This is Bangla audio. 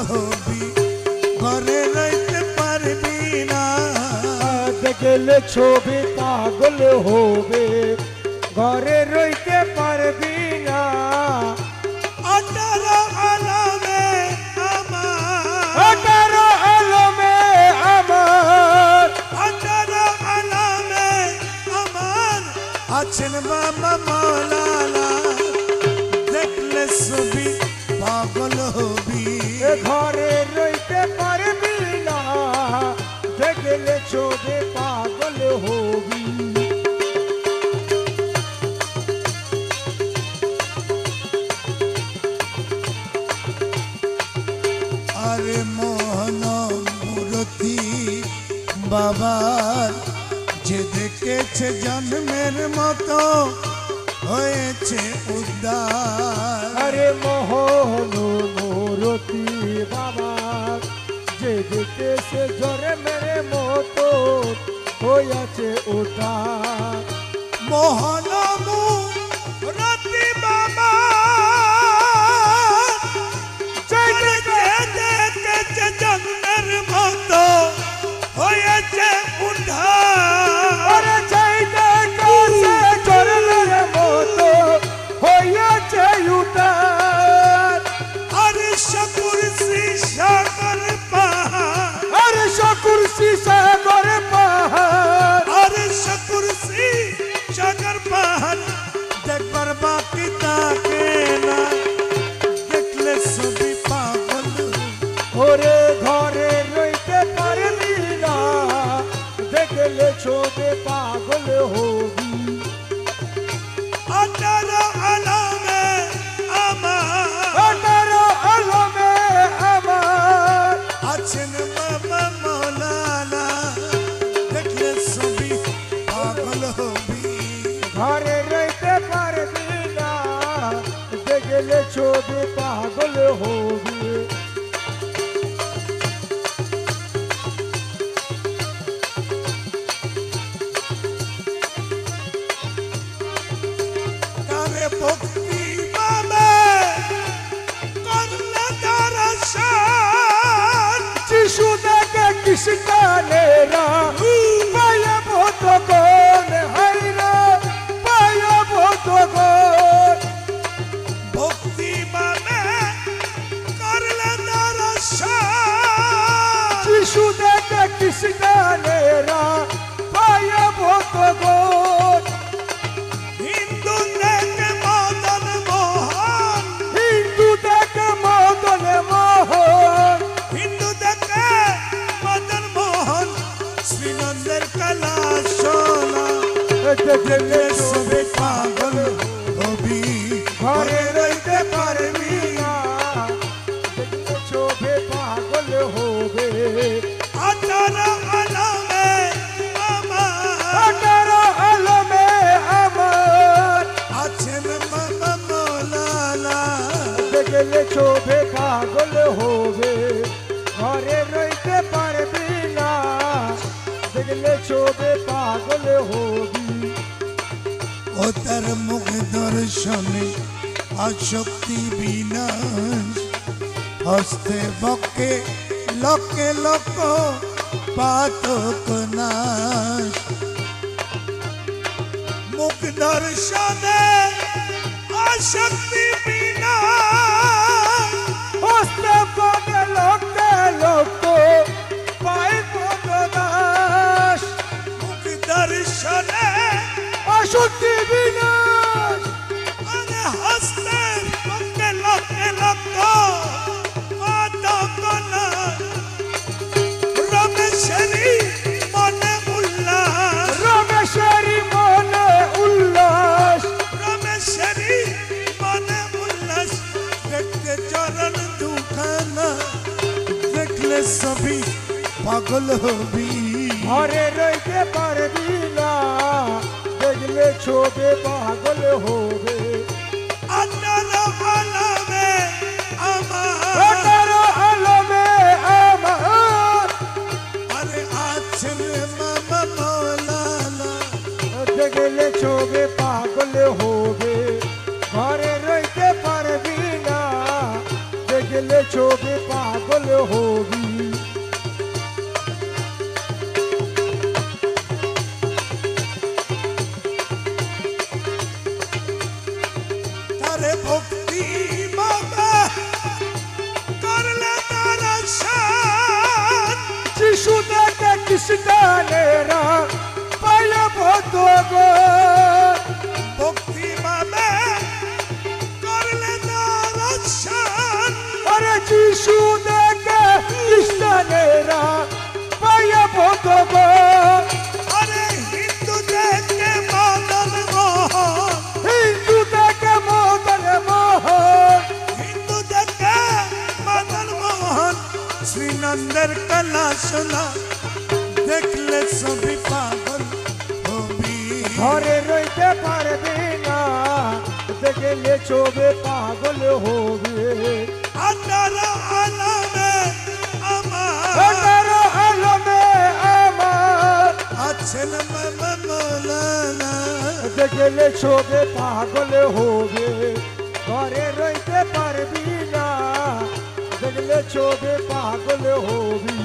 হবি ঘরে রইতে পারবি না। দেখলে ছবি পাগল হবে ঘরে রইতে পারবি না। 18 আলমে আমার 18 আলমে আমার 18 আলমে আমার আছেন বাবা মৌলানা দেখলে ছবি পাগল হবি ঘরে রইতে পারবি না দেখলে ছবি পাগল হবি। আরে মোহন মূরতি বাবার যে দেখেছে জন্মের মতো হয়েছে উদ্ধার। আরে মোহন মূরতি বাবা যে দেখেছে জোরে মেরে মতো হয়েছে ওটা। মোহন মূরতি বাবা যে দেখেছে জন্মের মতো হয়েছে উদ্ধার। আরে যাই দেখেছে জোরে মেরে মতো হয়েছে উঠার। আরে কুরসি সাগর পাহাড় আরে কুরসি সাগর পাহাড় আরে কুরসি সাগর পাহাড় দেখবার বাকি তাকে না দেখলে ছবি পাগল। ওরে ঘরে রইতে পারবি না দেখলে ছবি পাগল হবি। 18 আলমে আমার 18 আলমে আমার আছেন বাবা মৌলানা দেখলে ছবি পাগল হবি। ঘরে রইতে পারবি না দেখলে ছবি পাগল হবি। তারে ভক্তি বাবে করলে দর্শন যিশু দেখে কৃষ্ণেরা পায়ে ভগবান হাইরা পায়ে ভগবান। ভক্তি বাবে করলে দর্শন যিশু দেখে কৃষ্ণেরা পায়ে ভগবান। হিন্দু দেখে মদন মোহন হিন্দু দেখে মদন মোহন হিন্দু দেখে মদন মোহন শ্রীনন্দের কলা সোনা দেখলে ছবি পাগল হবি ঘরে রইতে পারবি না। দেখলে ছবি পাগল হবে। 18 আলমে আমার 18 আলমে আমার আছেন বাবা মৌলানা দেখলে ছবি পাগল হবে ঘরে রইতে পারবি না দেখলে ছবি পাগল হবি। ও তার মুখ দর্শনে আসক্তি বিনাশ হস্তে বকে লকে লোক পাতক নাশ। মুখ দর্শনে আসক্তি বিনাশ হস্তে পদে লোকে লোক পায় পদদাস। মুখ দর্শনে অসুদ্ধি বিনাশ আরে হস্তে বকে লকে লোক পাতক নাশ। রমেশেরই মনে উল্লাস রমেশেরই মনে উল্লাস। রমেশেরই মনে উল্লাস দেখতে চরণ দুখানা দেখলে ছবি পাগল হবি। ঘরে রইতে পারবি না দেখলে ছবি পাগল হবে। 18 আলমে আমার 18 আলমে আমার আরে আছেন বাবা মৌলানা দেখলে ছবি পাগল হবে। ঘরে রইতে পারবি না দেখলে ছবি পাগল পাগল হবি। তারে ভক্তি বাবা করলে তারা শান যিশু দেখে খ্রিস্টানেরা পায়ে বতো গো। ভক্তি বাবা করলে তারা শান আরে যিশু দেখে খ্রিস্টানেরা পায়ে বতো গো। আরে হিন্দু দেখে মদন মোহন হিন্দু দেখে মদন মোহন হিন্দু দেখে মদন মোহন শ্রীনন্দের কলা শোনা দেখলে সবই পাগল হবি ঘরে রইতে পারবে না দেখলে চোবে পাগল হবে। আঠারো আলমে আমার আঠারো আলমে আমার আছেন মৌলানা দেখলে চোবে পাগল হবে। ঘরে রইতে পারবি না দেখলে চোবে পাগল হবি।